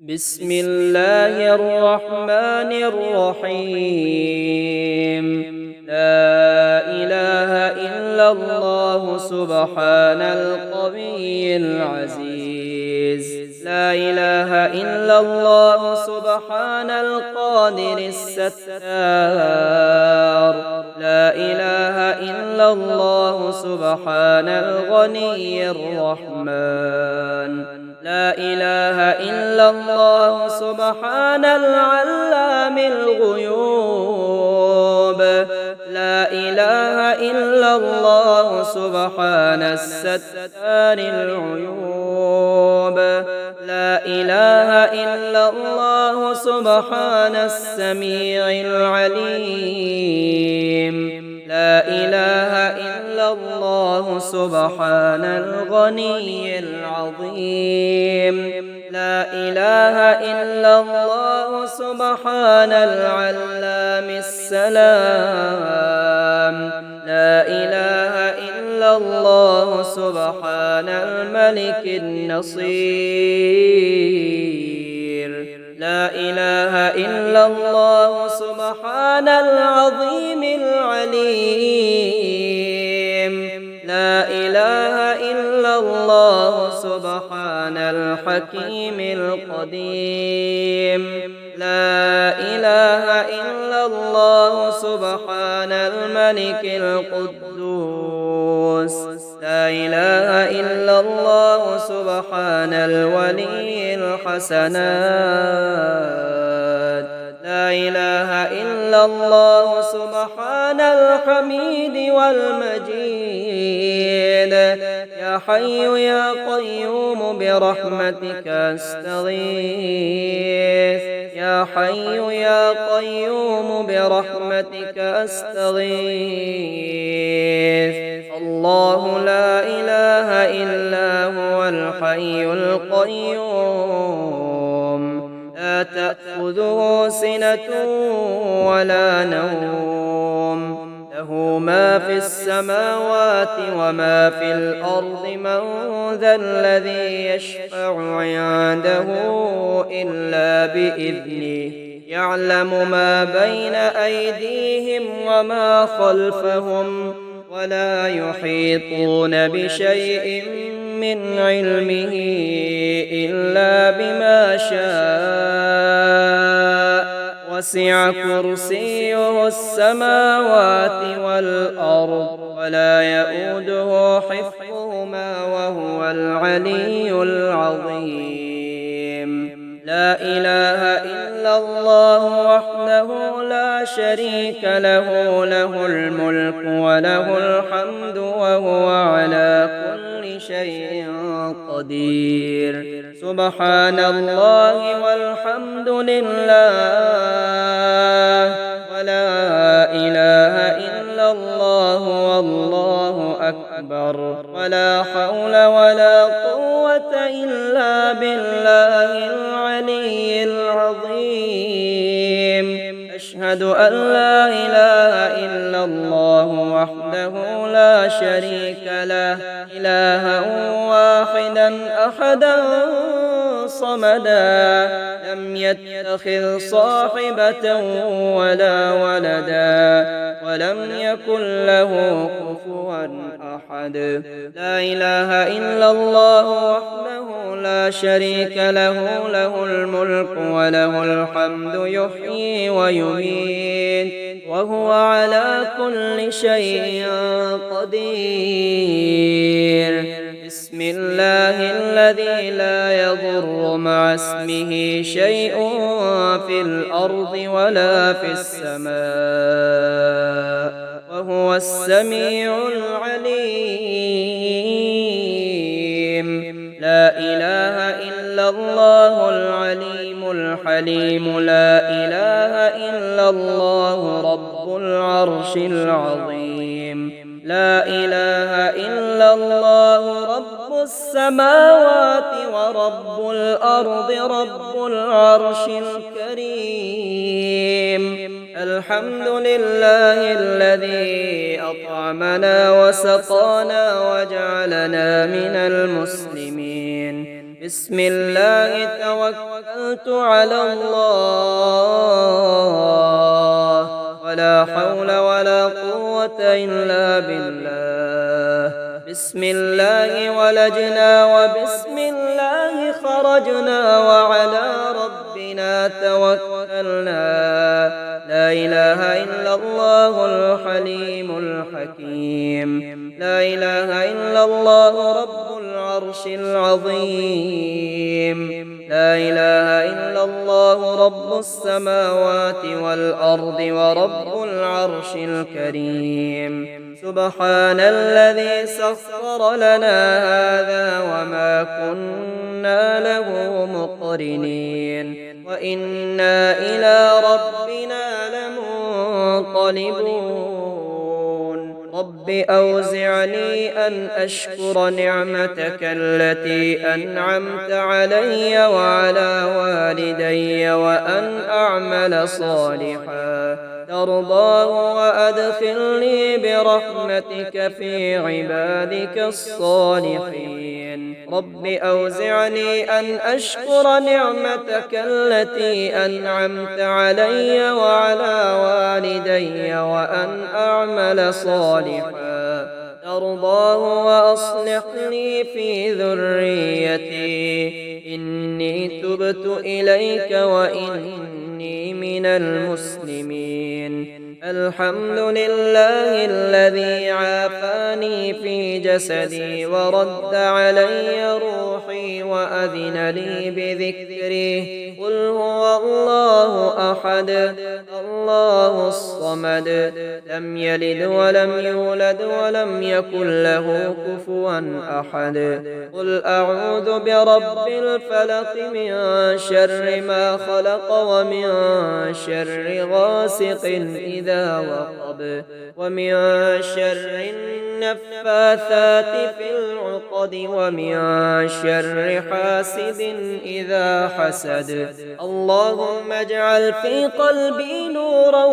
بسم الله الرحمن الرحيم. لا إله إلا الله سبحان القوي العزيز. لا إله إلا الله سبحان القادر الستار. لا إله إلا الله سبحان الغني الرحمن. لا إله إلا الله سبحان العلام الغيوب. لا إله إلا الله سبحان الستار العيوب. لا إله إلا الله سبحان السميع العليم. لا إله إلا الله سبحان الغني العظيم. لا إله إلا الله سبحان العلام السلام. لا إله إلا الله سبحان الملك النصير. لا إله إلا الله سبحان العظيم العليم. لا إله إلا الله سبحان الحكيم القديم. لا إله إلا الله سبحان الملك القدوس. لا إله إلا الله سبحان الولي الحسنات. لا إله إلا الله سبحان الحميد والمجيد. يا حي يا قيوم برحمتك أستغيث. يا حي يا قيوم برحمتك أستغيث. الله لا إله إلا هو الحي القيوم. لا تأخذه سنة ولا نوم. له ما في السماوات وما في الأرض. من ذا الذي يشفع عنده إلا بإذنه. يعلم ما بين أيديهم وما خلفهم ولا يحيطون بشيء من علمه إلا بما شاء. وسع كرسيه السماوات والأرض ولا يؤوده حفظهما وهو العلي العظيم. لا إله إلا الله وحده لا شريك له. له الملك وله الحمد وهو على كل شيء قدير. سبحان الله والحمد لله ولا إله إلا الله والله أكبر. ولا حول ولا قوة إلا بالله العلي العظيم. أشهد أن لا إله إلا الله وحده لا شريك له. إلها واحدا أحدا صمدا. لم يتخذ صاحبة ولا ولدا ولم يكن له كفوا أحد. لا إله إلا الله وحده لا شريك له. له الملك وله الحمد يحيي ويميت وهو على كل شيء قدير. بسم الله الذي لا يضر مع اسمه شيء في الأرض ولا في السماء وهو السميع العليم. لا إله إلا الله العليم الحليم. لا إله إلا الله رب العرش العظيم. لا إله إلا الله رب السماوات ورب الأرض رب العرش الكريم. الحمد لله الذي أطعمنا وسقانا وجعلنا من المسلمين. بسم الله توكلت على الله ولا حول ولا قوة إلا بالله بسم الله ولجنا وبسم الله خرجنا وعلى ربنا توكلنا لا إله إلا الله الحليم الحكيم لا إله إلا الله رب العرش العظيم لا إله إلا الله رب السماوات والأرض ورب العرش الكريم سبحان الذي سخر لنا هذا وما كنا له مقرنين وإنا إلى ربنا لمنقلبون رب أوزعني أن أشكر نعمتك التي أنعمت علي وعلى والدي وأن أعمل صالحا ترضاه وأدخلني برحمتك في عبادك الصالحين رب أوزعني أن أشكر نعمتك التي أنعمت علي وعلى والدي وأن أعمل صالحا ترضاه وأصلح لي في ذريتي إني تبت إليك وإني من المسلمين الحمد لله الذي عافاني في جسدي ورد علي روحي وأذن لي بذكره قل هو الله أحد الله الصمد لم يلد ولم يولد ولم يكن له كفوا أحد قل أعوذ برب الفلق من شر ما خلق ومن شر غاسق إذا وقب ومن شر النفاثات في العقد ومن شر حاسد إذا حسد اللهم اجعل في قلبي نورا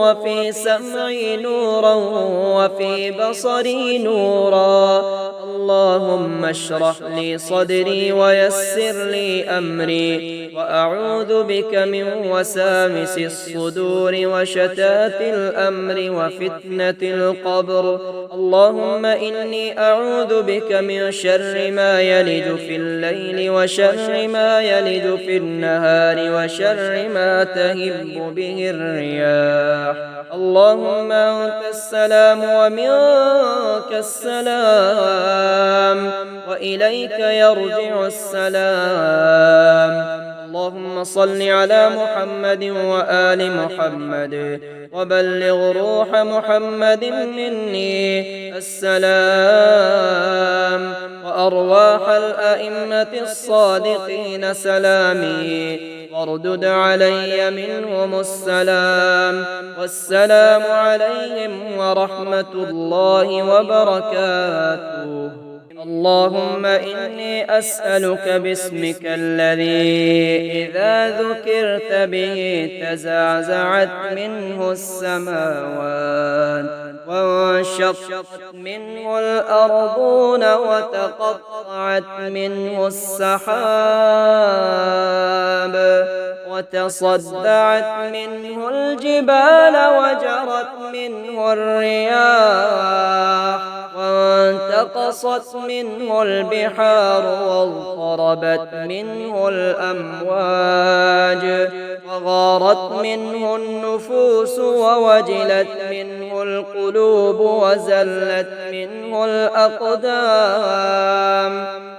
وفي سمعي نورا وفي بصري نورا اللهم اشرح لي صدري ويسر لي أمري وأعوذ بك من وسامس الصدور وشتات الأمر وفتنة القبر اللهم إني أعوذ بك من شر ما يلج في الليل وشر ما يلج في النهار وشر ما تهب به الرياح اللهم أنت السلام ومنك السلام وإليك يرجع السلام اللهم صل على محمد وآل محمد وبلغ روح محمد مني السلام وأرواح الأئمة الصادقين سلامي واردد علي منهم السلام والسلام عليهم ورحمة الله وبركاته اللهم إني أسألك باسمك الذي إذا ذكرت به تزعزعت منه السماوات وانشقت منه الأرضون وتقطعت منه السحاب وتصدعت منه الجبال وجرت منه الرياح وانتقصت منه البحار واضطربت منه الأمواج وغارت منه النفوس ووجلت منه القلوب وزلت منه الأقدام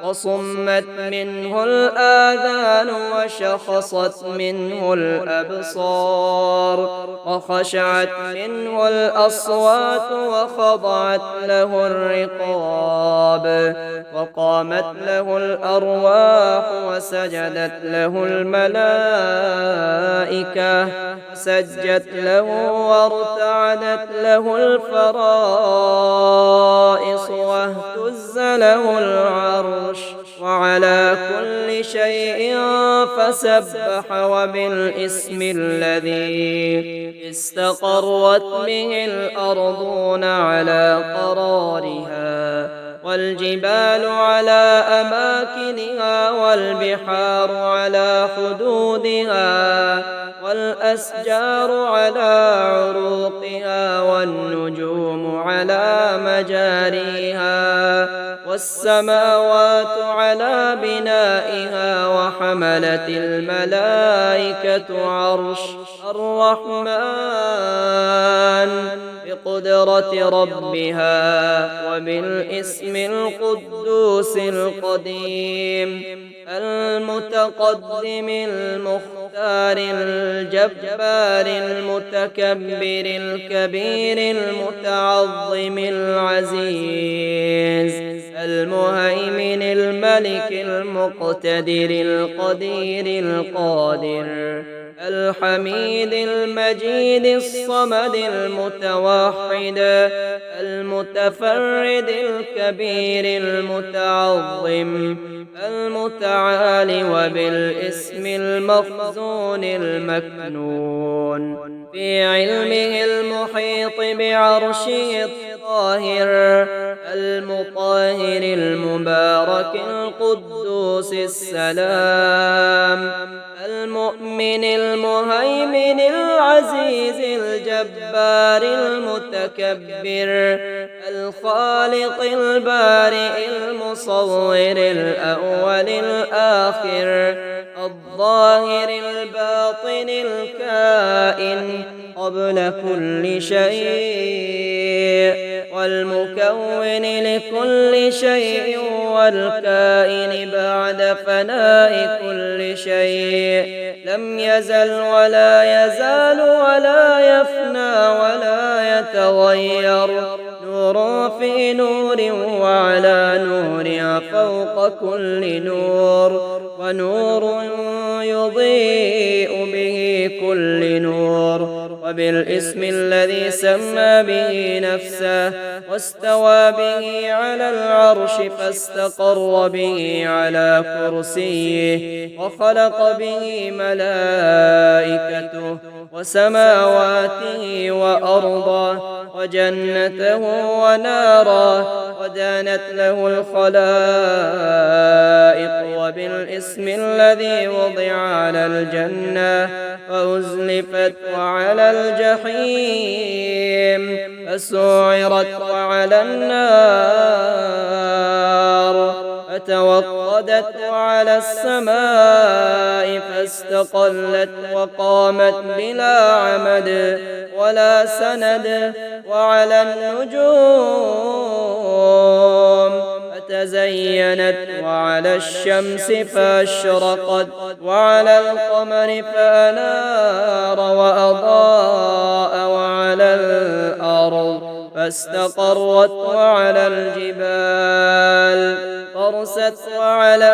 وصمت منه الآذان وشخصت منه الأبصار وخشعت منه الأصوات وخضعت له الرقاب وقامت له الأرواح وسجدت له الملائكة سجت له وارتعدت له الفرائص واهتز له العرش وعلى كل شيء فسبح وبالاسم الذي استقرت به الأرضون على قرارها والجبال على أماكنها والبحار على حدودها والأشجار على عروقها والنجوم على مجاريها والسماوات على بنائها وحملة الملائكة عرش الرحمن بقدرة ربها وبالاسم القدوس القديم المتقدم المختار الجبار المتكبر الكبير المتعظم العزيز المهيمن الملك المقتدر القدير القادر الحميد المجيد الصمد المتوحد المتفرد الكبير المتعظم المتعالي وبالاسم المخزون المكنون في علمه المحيط بعرشه الطاهر المطهر المبارك القدوس السلام المؤمن المهيمن العزيز الجبار المتكبر الخالق البارئ المصور الأول الآخر الظاهر الباطن الكائن قبل كل شيء والمكون لكل شيء والكائن بعد فناء كل شيء لم يزل ولا يزال ولا يفنى ولا يتغير نور في نور وعلى نور فوق كل نور ونور يضيء به كل نور وبالاسم الذي سمى به نفسه واستوى به على العرش فاستقر به على كرسيه وخلق به ملائكته وسماواته وأرضه وجنته وناره ودانت له الخلائق وبالاسم الذي وضع على الجنة فأزلفت وعلى الجحيم فسعرت وعلى النار فتوقدت وعلى السماء فاستقلت وقامت بلا عمد ولا سند وعلى النجوم فتزينت وعلى الشمس فأشرقت وعلى القمر فأنار وأضاء وعلى الأرض فاستقرت وعلى الجبال فرست وعلى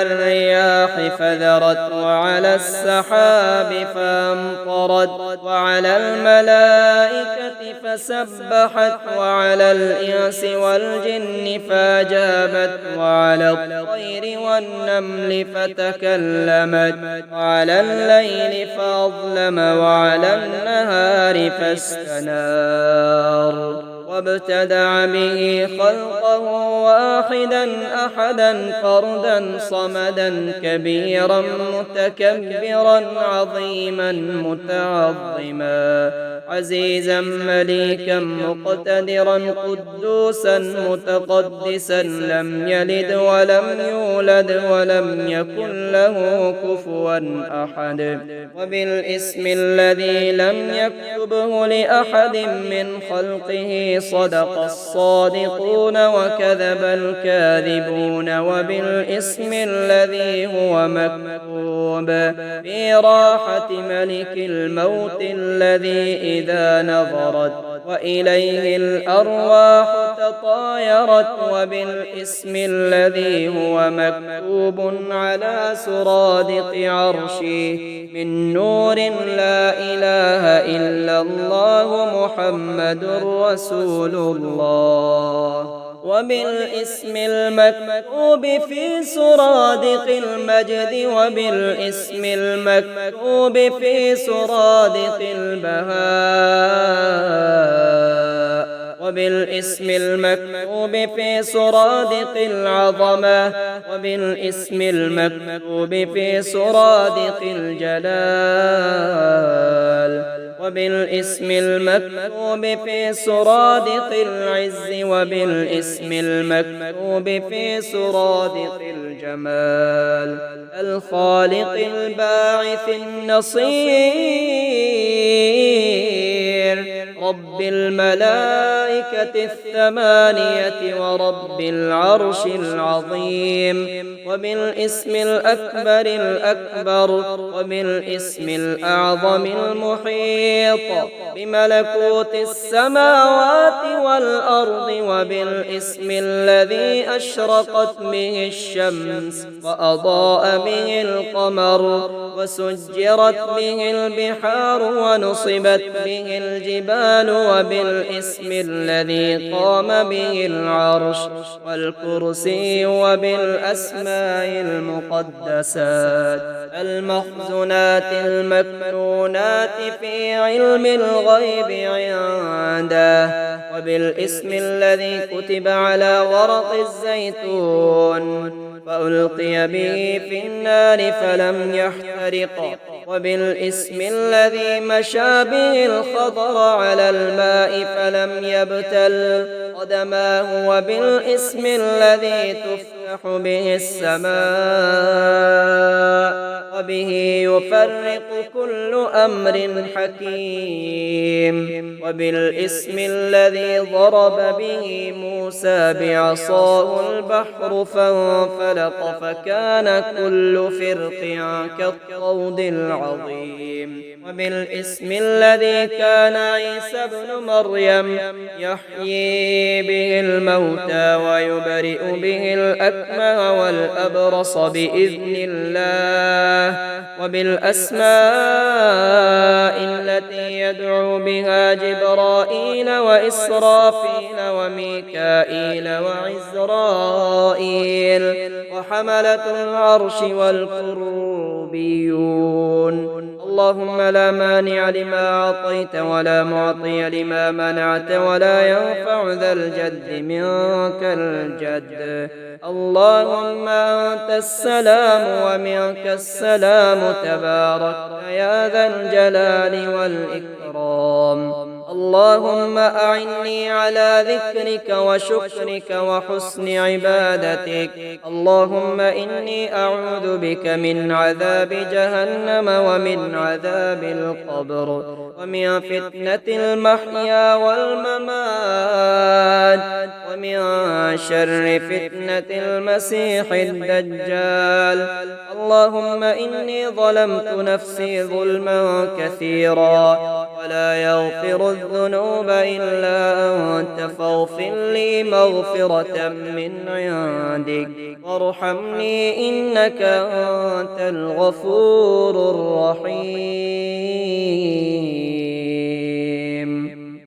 الرياح فذرت وعلى السحاب فأمطرت وعلى الملائكة فسبحت وعلى الإنس والجن فأجابت وعلى الطير والنمل فتكلمت وعلى الليل فأظلم وعلى النهار فاستنار وابتدع به خلقه واحدا أحدا فردا صمدا كبيرا متكبرا عظيما متعظما عزيزا مليكا مقتدرا قدوسا متقدسا لم يلد ولم يولد ولم يكن له كفوا أحد وبالاسم الذي لم يكتبه لأحد من خلقه صدق الصادقون وكذب الكاذبون وبالاسم الذي هو مكتوب في راحة ملك الموت الذي إذا نظرت وإليه الأرواح تطايرت وبالاسم الذي هو مكتوب على سرادق عرشي من نور لا إله إلا الله محمد رسول الله وبالاسم المكتوب في سرادق المجد وبالاسم المكتوب في سرادق البهاء وبالاسم المكتوب في سرادق العظمة وبالاسم المكتوب في سرادق الجلال وبالاسم المكتوب في سرادق العز وبالاسم المكتوب في سرادق الجمال الخالق الباعث النصير رب الملائكة الثمانية ورب العرش العظيم وبالاسم الأكبر الأكبر وبالاسم الأعظم المحيط بملكوت السماوات والأرض وبالاسم الذي أشرقت به الشمس وأضاء به القمر وسجرت به البحار ونصبت به الجبال وبالاسم الذي قام به العرش والكرسي وبالأسماء المقدسات المخزونات المكنونات في علم الغيب عنده وبالاسم الذي كتب على ورق الزيتون فألقي به في النار فلم يحترق وبالاسم الذي مشى به الخضر على الماء فلم يبتل قدماه وبالاسم الذي تفتح به السماء وبه يفرق كل أمر حكيم وبالاسم الذي ضرب به موسى بعصاه البحر فانفلق فكان كل فرق كالطود العظيم وبالاسم الذي كان عيسى ابن مريم يحيي به الموتى ويبرئ به الأكمه والأبرص بإذن الله وبالأسماء التي يدعو بها جبرائيل وإسرافيل وميكائيل وعزرائيل وحملة العرش والكروبيون اللهم لا مانع لما أعطيت ولا معطي لما منعت ولا ينفع ذا الجد منك الجد اللهم أنت السلام ومنك السلام تبارك يا ذا الجلال والإكرام اللهم أعني على ذكرك وشكرك وحسن عبادتك اللهم إني أعوذ بك من عذاب جهنم ومن عذاب القبر ومن فتنة المحيا والممات ومن شر فتنة المسيح الدجال اللهم إني ظلمت نفسي ظلما كثيرا ولا يغفر الذنوب إلا أنت فاغفر لي مغفرة من عندك وارحمني إنك أنت الغفور الرحيم